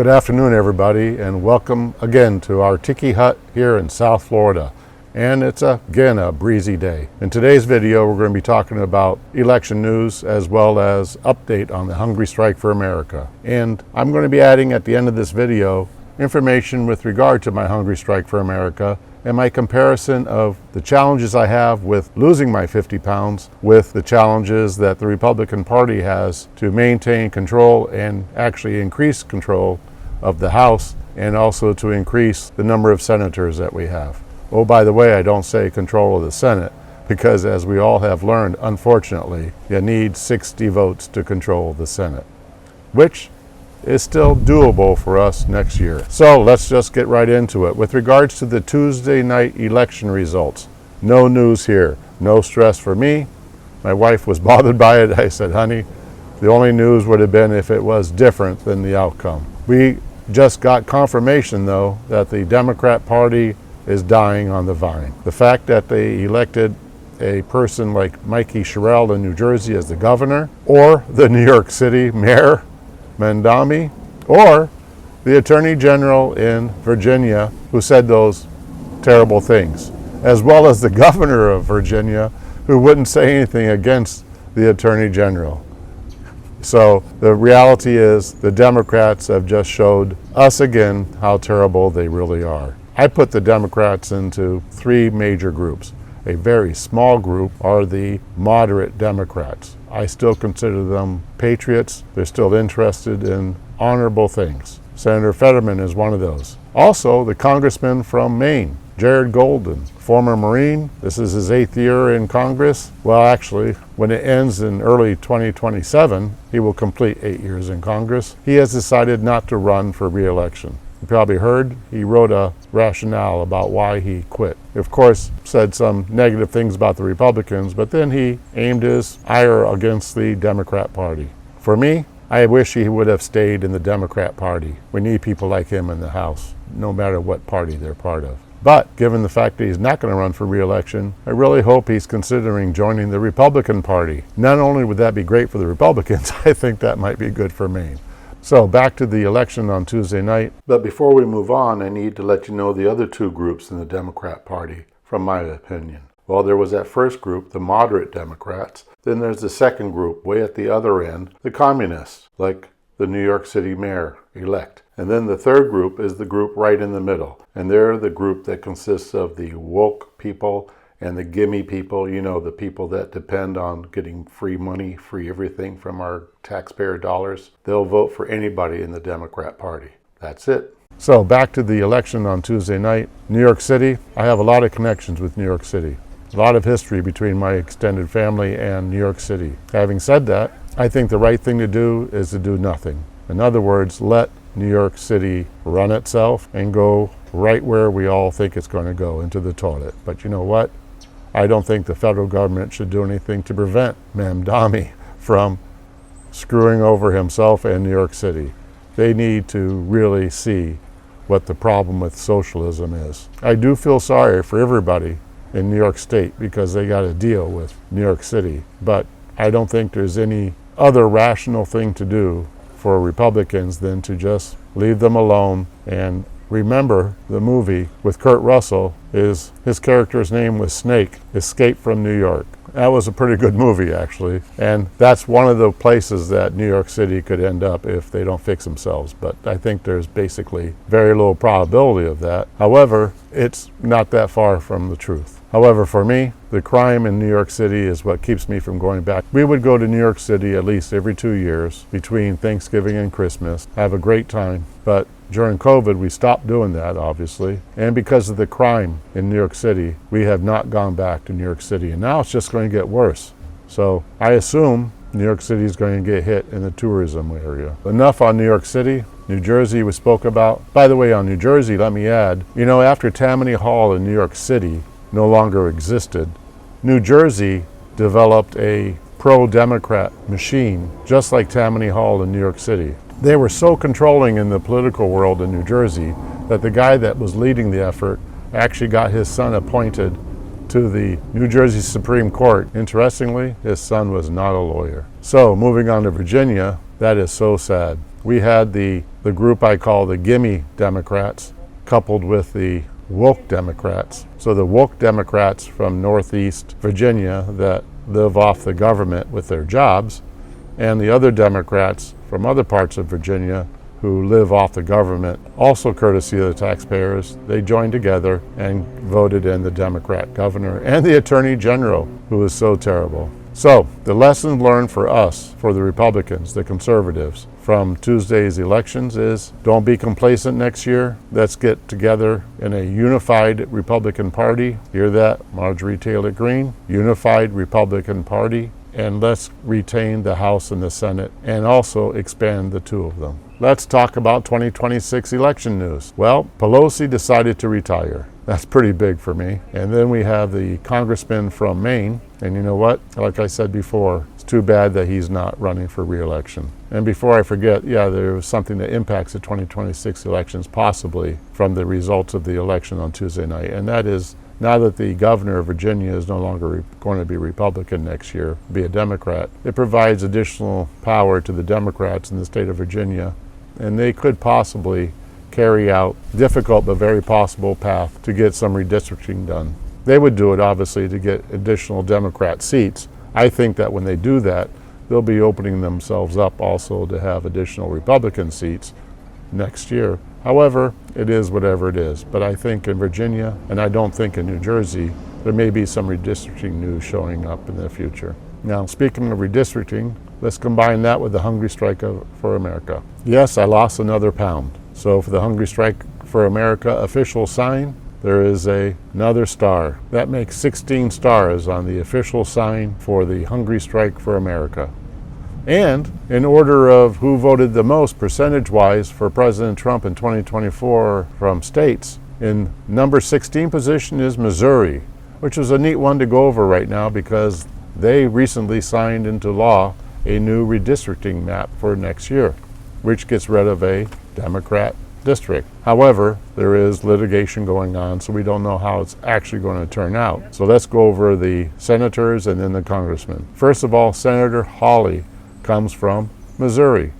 Good afternoon, everybody, and welcome again to our Tiki Hut here in South Florida. And it's again a breezy day. In today's video, we're going to be talking about election news as well as update on the Hungry Strike for America. And I'm going to be adding at the end of this video information with regard to my Hungry Strike for America and my comparison of the challenges I have with losing my 50 pounds with the challenges that the Republican Party has to maintain control and actually increase control of the House and also to increase the number of senators that we have. Oh, by the way, I don't say control of the Senate because, as we all have learned, unfortunately, you need 60 votes to control the Senate, which is still doable for us next year. So let's just get right into it. With regards to the Tuesday night election results, no news here, no stress for me. My wife was bothered by it. I said, honey, the only news would have been if it was different than the outcome. We just got confirmation, though, that the Democrat Party is dying on the vine. The fact that they elected a person like Mikey Sherrill in New Jersey as the governor, or the New York City mayor, Mandami, or the Attorney General in Virginia who said those terrible things, as well as the governor of Virginia who wouldn't say anything against the Attorney General. So the reality is the Democrats have just showed us again how terrible they really are. I put the Democrats into three major groups. A very small group are the moderate Democrats. I still consider them patriots. They're still interested in honorable things. Senator Fetterman is one of those. Also, the congressman from Maine, Jared Golden, former Marine. This is his 8th year in Congress. Well, actually, when it ends in early 2027, he will complete 8 years in Congress. He has decided not to run for re-election. You probably heard he wrote a rationale about why he quit. Of course, said some negative things about the Republicans, but then he aimed his ire against the Democrat Party. For me, I wish he would have stayed in the Democrat Party. We need people like him in the House, no matter what party they're part of. But given the fact that he's not going to run for re-election, I really hope he's considering joining the Republican Party. Not only would that be great for the Republicans, I think that might be good for Maine. So back to the election on Tuesday night. But before we move on, I need to let you know the other two groups in the Democrat Party, from my opinion. Well, there was that first group, the moderate Democrats. Then there's the second group, way at the other end, the communists, like the New York City mayor-elect. And then the third group is the group right in the middle. And they're the group that consists of the woke people and the gimme people, you know, the people that depend on getting free money, free everything from our taxpayer dollars. They'll vote for anybody in the Democrat Party. That's it. So back to the election on Tuesday night. New York City, I have a lot of connections with New York City. A lot of history between my extended family and New York City. Having said that, I think the right thing to do is to do nothing. In other words, let New York City run itself and go right where we all think it's going to go, into the toilet. But you know what? I don't think the federal government should do anything to prevent Mamdani from screwing over himself and New York City. They need to really see what the problem with socialism is. I do feel sorry for everybody in New York State because they got to deal with New York City, but I don't think there's any other rational thing to do for Republicans than to just leave them alone. And remember the movie with Kurt Russell, his character's name was Snake, Escape from New York. That was a pretty good movie, actually. And that's one of the places that New York City could end up if they don't fix themselves. But I think there's basically very low probability of that. However, it's not that far from the truth. However, for me, the crime in New York City is what keeps me from going back. We would go to New York City at least every 2 years between Thanksgiving and Christmas, have a great time. But during COVID, we stopped doing that, obviously. And because of the crime in New York City, we have not gone back to New York City. And now it's just going to get worse. So I assume New York City is going to get hit in the tourism area. Enough on New York City. New Jersey we spoke about. By the way, on New Jersey, let me add, you know, after Tammany Hall in New York City no longer existed, New Jersey developed a pro-Democrat machine, just like Tammany Hall in New York City. They were so controlling in the political world in New Jersey that the guy that was leading the effort actually got his son appointed to the New Jersey Supreme Court. Interestingly, his son was not a lawyer. So moving on to Virginia, that is so sad. we had the group I call the gimme Democrats coupled with the woke Democrats. So the woke Democrats from Northeast Virginia that live off the government with their jobs, and the other Democrats from other parts of Virginia who live off the government, also courtesy of the taxpayers, they joined together and voted in the Democrat governor and the Attorney General, who is so terrible. So the lesson learned for us, for the Republicans, the conservatives, from Tuesday's elections is don't be complacent next year. Let's get together in a unified Republican Party. Hear that, Marjorie Taylor Greene? Unified Republican Party. And let's retain the House and the Senate and also expand the two of them. Let's talk about 2026 election news. Well, Pelosi decided to retire. That's pretty big for me. And then we have the congressman from Maine. And you know what? Like I said before, it's too bad that he's not running for re-election. And before I forget, yeah, there was something that impacts the 2026 elections possibly from the results of the election on Tuesday night. And that is, now that the governor of Virginia is no longer going to be Republican next year, be a Democrat, it provides additional power to the Democrats in the state of Virginia, and they could possibly carry out difficult but very possible path to get some redistricting done. They would do it, obviously, to get additional Democrat seats. I think that when they do that, they'll be opening themselves up also to have additional Republican seats next year. However, it is whatever it is. But I think in Virginia, and I don't think in New Jersey, there may be some redistricting news showing up in the future. Now, speaking of redistricting, let's combine that with the Hungry Strike for America. Yes, I lost another pound. So for the Hungry Strike for America official sign, there is another star. That makes 16 stars on the official sign for the Hungry Strike for America. And in order of who voted the most percentage-wise for President Trump in 2024 from states, in number 16 position is Missouri, which is a neat one to go over right now because they recently signed into law a new redistricting map for next year, which gets rid of a Democrat district. However, there is litigation going on, so we don't know how it's actually going to turn out. So let's go over the senators and then the congressmen. First of all, Senator Hawley comes from Missouri.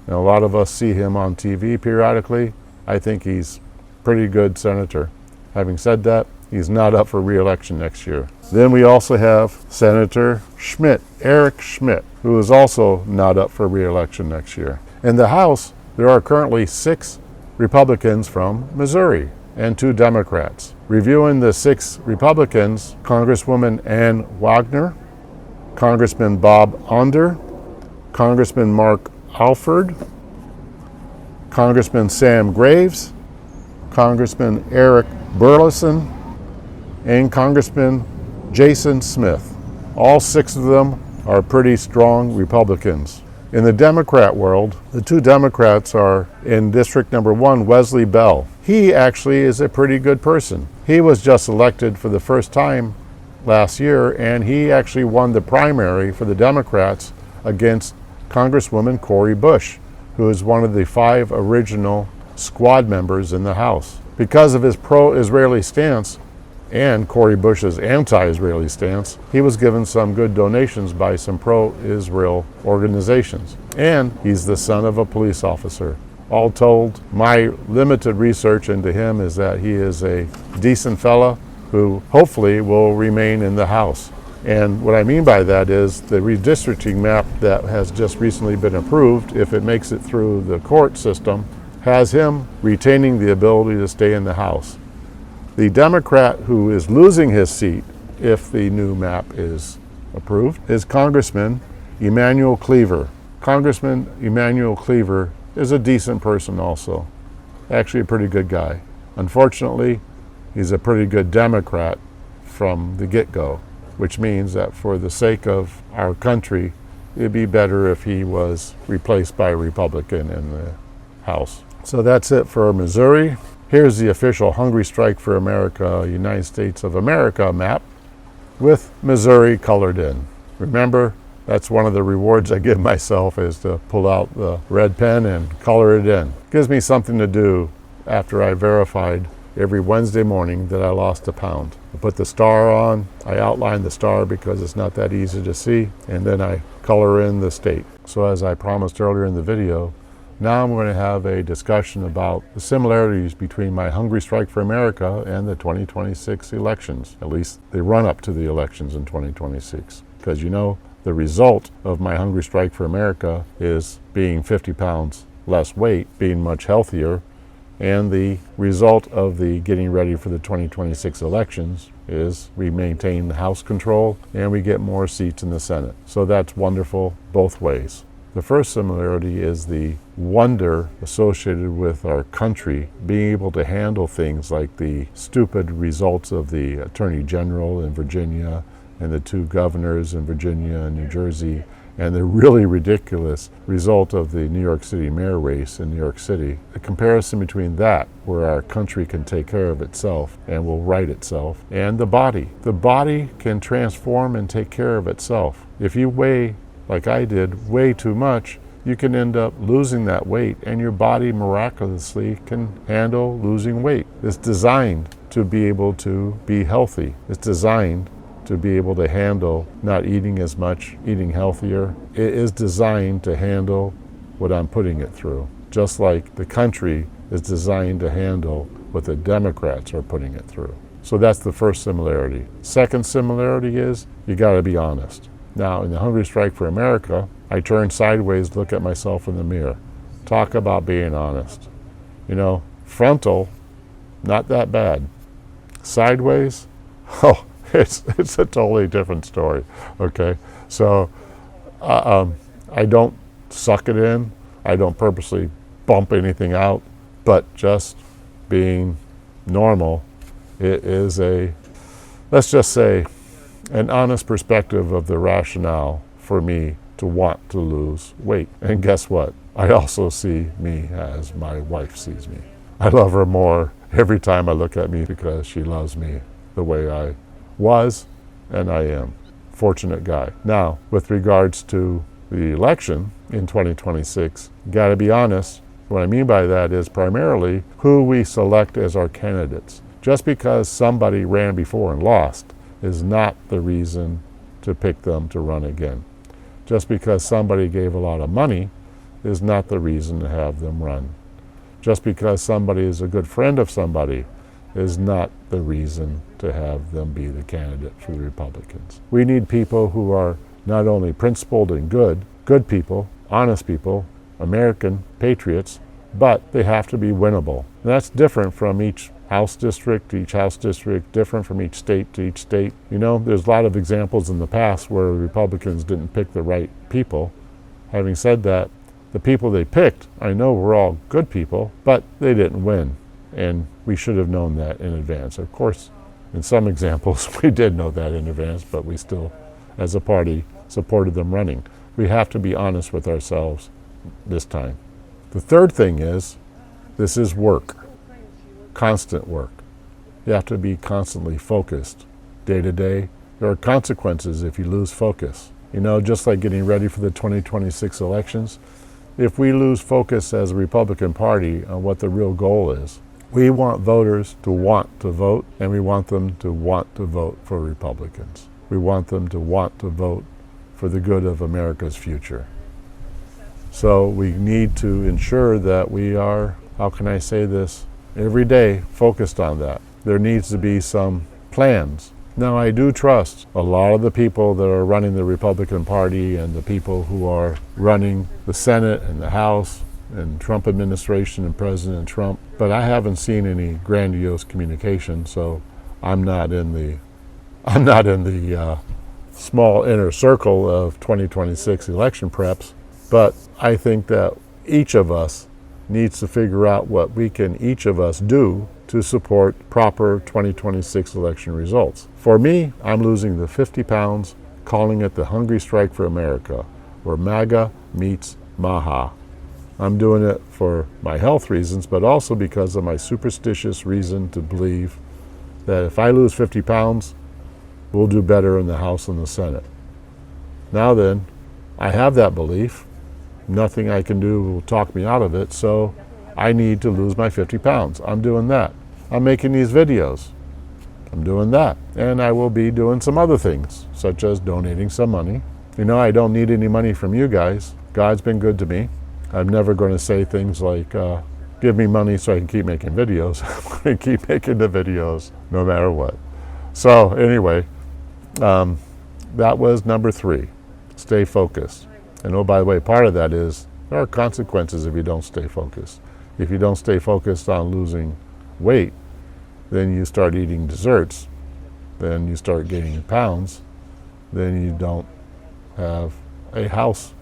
Now, a lot of us see him on TV periodically. I think he's a pretty good senator. Having said that, he's not up for re-election next year. Then we also have Senator Schmidt, Eric Schmidt, who is also not up for re-election next year. In the House, there are currently 6 Republicans from Missouri and 2 Democrats. Reviewing the 6 Republicans, Congresswoman Ann Wagner, Congressman Bob Onder, Congressman Mark Alford, Congressman Sam Graves, Congressman Eric Burleson, and Congressman Jason Smith. All 6 of them are pretty strong Republicans. In the Democrat world, the 2 Democrats are in District Number 1, Wesley Bell. He actually is a pretty good person. He was just elected for the first time last year, and he actually won the primary for the Democrats against Congresswoman Cori Bush, who is one of the 5 original squad members in the House. Because of his pro-Israeli stance and Cori Bush's anti-Israeli stance, he was given some good donations by some pro-Israel organizations. And he's the son of a police officer. All told, my limited research into him is that he is a decent fella who hopefully will remain in the House. And what I mean by that is the redistricting map that has just recently been approved, if it makes it through the court system, has him retaining the ability to stay in the House. The Democrat who is losing his seat, if the new map is approved, is Congressman Emanuel Cleaver. Congressman Emanuel Cleaver is a decent person also. Actually a pretty good guy. Unfortunately, he's a pretty good Democrat from the get-go, which means that for the sake of our country, it'd be better if he was replaced by a Republican in the House. So that's it for Missouri. Here's the official Hungry Strike for America, United States of America map with Missouri colored in. Remember, that's one of the rewards I give myself, is to pull out the red pen and color it in. It gives me something to do after I verified every Wednesday morning that I lost a pound. I put the star on, I outline the star because it's not that easy to see, and then I color in the state. So as I promised earlier in the video, Now I'm going to have a discussion about the similarities between my Hungry Strike for America and the 2026 elections, at least the run-up to the elections in 2026. Because the result of my Hungry Strike for America is being 50 pounds less weight, being much healthier, and the result of the getting ready for the 2026 elections is we maintain House control and we get more seats in the Senate. So that's wonderful both ways. The first similarity is the wonder associated with our country being able to handle things like the stupid results of the Attorney General in Virginia and the two governors in Virginia and New Jersey, and the really ridiculous result of the New York City mayor race in New York City. The comparison between that, where our country can take care of itself and will right itself, and the body. The body can transform and take care of itself. If you weigh, like I did, way too much, you can end up losing that weight, and your body miraculously can handle losing weight. It's designed to be able to be healthy. It's designed to be able to handle not eating as much, eating healthier. It is designed to handle what I'm putting it through, just like the country is designed to handle what the Democrats are putting it through. So that's the first similarity. Second similarity is you got to be honest. Now, in the Hungry Strike for America, I turn sideways, look at myself in the mirror. Talk about being honest. Frontal, not that bad. Sideways, it's a totally different story, okay? So I don't suck it in. I don't purposely bump anything out, but just being normal, it is let's just say, an honest perspective of the rationale for me to want to lose weight. And guess what? I also see me as my wife sees me. I love her more every time I look at me because she loves me the way I was and I am. Fortunate guy. Now, with regards to the election in 2026, got to be honest, what I mean by that is primarily who we select as our candidates. Just because somebody ran before and lost is not the reason to pick them to run again. Just because somebody gave a lot of money is not the reason to have them run. Just because somebody is a good friend of somebody is not the reason to have them be the candidate for the Republicans. We need people who are not only principled and good people, honest people, American patriots, but they have to be winnable. And that's different from each House district to each House district, different from each state to each state. There's a lot of examples in the past where Republicans didn't pick the right people. Having said that, the people they picked, I know were all good people, but they didn't win. And we should have known that in advance. Of course, in some examples, we did know that in advance, but we still, as a party, supported them running. We have to be honest with ourselves this time. The third thing is, this is work. Constant work. You have to be constantly focused, day to day. There are consequences if you lose focus. Just like getting ready for the 2026 elections, if we lose focus as a Republican Party on what the real goal is, we want voters to want to vote, and we want them to want to vote for Republicans. We want them to want to vote for the good of America's future. So we need to ensure that we are, how can I say this, every day focused on that. There needs to be some plans. Now, I do trust a lot of the people that are running the Republican Party and the people who are running the Senate and the House and Trump administration and President Trump, but I haven't seen any grandiose communication, so I'm not in the small inner circle of 2026 election preps, but I think that each of us needs to figure out what we can each of us do to support proper 2026 election results. For me, I'm losing the 50 pounds, calling it the Hungry Strike for America, where MAGA meets MAHA. I'm doing it for my health reasons, but also because of my superstitious reason to believe that if I lose 50 pounds, we'll do better in the House and the Senate. Now then, I have that belief. Nothing I can do will talk me out of it, so I need to lose my 50 pounds. I'm doing that. I'm making these videos. I'm doing that. And I will be doing some other things, such as donating some money. I don't need any money from you guys. God's been good to me. I'm never going to say things like, give me money so I can keep making videos. I'm going to keep making the videos no matter what. So anyway, that was number 3, stay focused. And oh, by the way, part of that is there are consequences if you don't stay focused. If you don't stay focused on losing weight, then you start eating desserts, then you start gaining pounds, then you don't have a House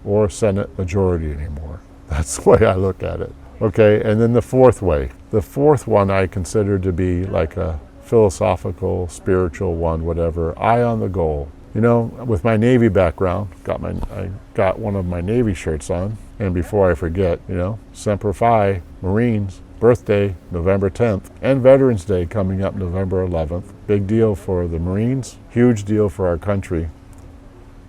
or Senate majority anymore. That's the way I look at it. Okay, and then the 4th way. The 4th one I consider to be like a philosophical, spiritual one, whatever, eye on the goal. You know, with my Navy background, I got one of my Navy shirts on, and before I forget, you know, Semper Fi, Marines, birthday, November 10th, and Veterans Day coming up November 11th. Big deal for the Marines, huge deal for our country.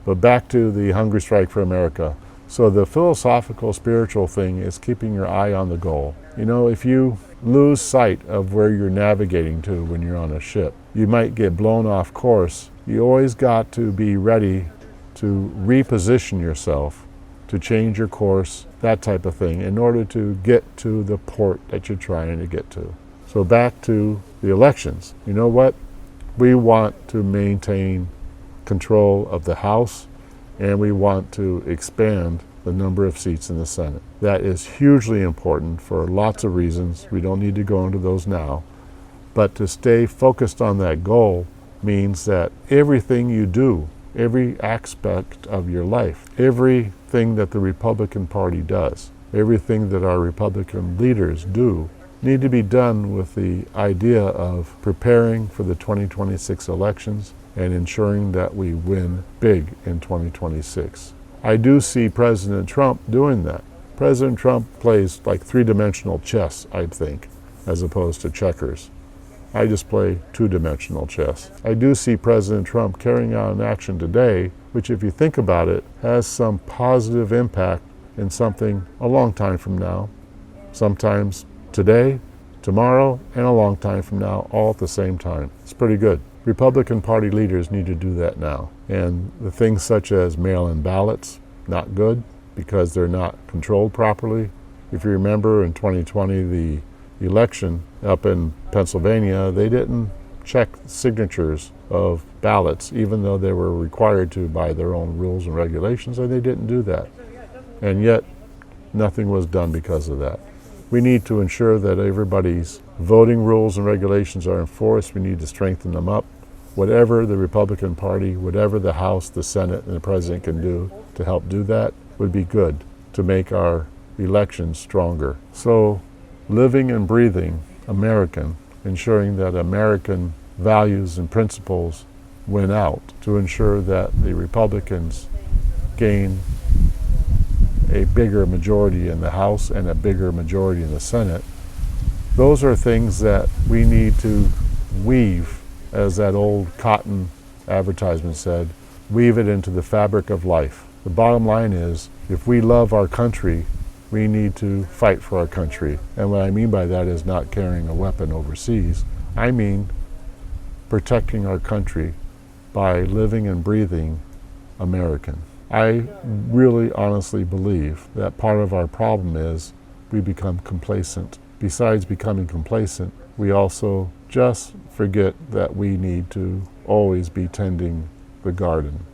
But back to the Hunger Strike for America. So the philosophical, spiritual thing is keeping your eye on the goal. You know, if you lose sight of where you're navigating to when you're on a ship, you might get blown off course. You always got to be ready to reposition yourself, to change your course, that type of thing, in order to get to the port that you're trying to get to. So back to the elections. You know what? We want to maintain control of the House, and we want to expand the number of seats in the Senate. That is hugely important for lots of reasons. We don't need to go into those now. But to stay focused on that goal means that everything you do, every aspect of your life, everything that the Republican Party does, everything that our Republican leaders do, need to be done with the idea of preparing for the 2026 elections and ensuring that we win big in 2026. I do see President Trump doing that. President Trump plays like 3-dimensional chess, I think, as opposed to checkers. I just play 2-dimensional chess. I do see President Trump carrying out an action today, which if you think about it, has some positive impact in something a long time from now, sometimes today, tomorrow, and a long time from now, all at the same time. It's pretty good. Republican Party leaders need to do that now. And the things such as mail-in ballots, not good because they're not controlled properly. If you remember in 2020, the election up in Pennsylvania, they didn't check signatures of ballots, even though they were required to by their own rules and regulations, and they didn't do that. And yet, nothing was done because of that. We need to ensure that everybody's voting rules and regulations are enforced. We need to strengthen them up. Whatever the Republican Party, whatever the House, the Senate, and the President can do to help do that would be good to make our elections stronger. So, living and breathing American, ensuring that American values and principles win out, to ensure that the Republicans gain a bigger majority in the House and a bigger majority in the Senate. Those are things that we need to weave, as that old cotton advertisement said, weave it into the fabric of life. The bottom line is, if we love our country, we need to fight for our country. And what I mean by that is not carrying a weapon overseas. I mean protecting our country by living and breathing American. I really honestly believe that part of our problem is we become complacent. Besides becoming complacent, we also just forget that we need to always be tending the garden.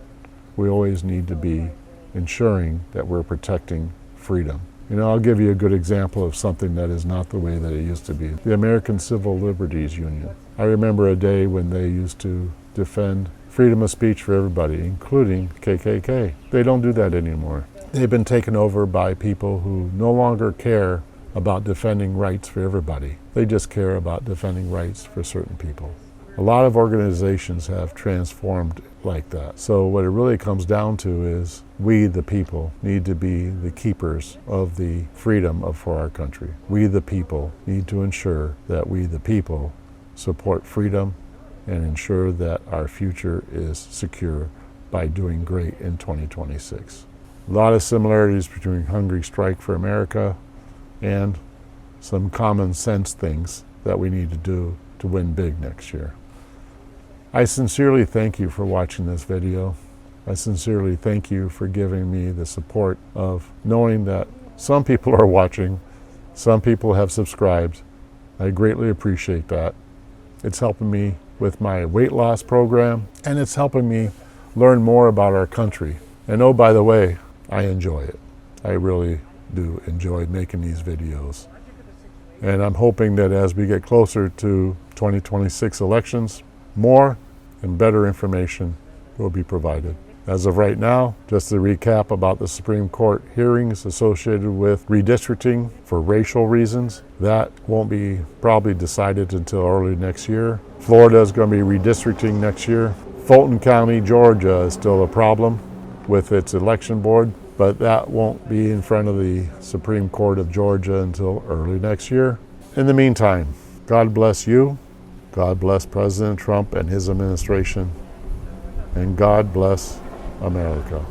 We always need to be ensuring that we're protecting freedom. You know, I'll give you a good example of something that is not the way that it used to be. The American Civil Liberties Union. I remember a day when they used to defend freedom of speech for everybody, including KKK. They don't do that anymore. They've been taken over by people who no longer care about defending rights for everybody. They just care about defending rights for certain people. A lot of organizations have transformed like that. So what it really comes down to is we, the people, need to be the keepers of the freedom for our country. We, the people, need to ensure that we, the people, support freedom and ensure that our future is secure by doing great in 2026. A lot of similarities between Hunger Strike for America and some common sense things that we need to do to win big next year. I sincerely thank you for watching this video. I sincerely thank you for giving me the support of knowing that some people are watching, some people have subscribed. I greatly appreciate that. It's helping me with my weight loss program, and it's helping me learn more about our country. And oh, by the way, I enjoy it. I really do enjoy making these videos. And I'm hoping that as we get closer to 2026 elections, more and better information will be provided. As of right now, just to recap about the Supreme Court hearings associated with redistricting for racial reasons, that won't be probably decided until early next year. Florida is going to be redistricting next year. Fulton County, Georgia is still a problem with its election board, but that won't be in front of the Supreme Court of Georgia until early next year. In the meantime, God bless you. God bless President Trump and his administration. And God bless America.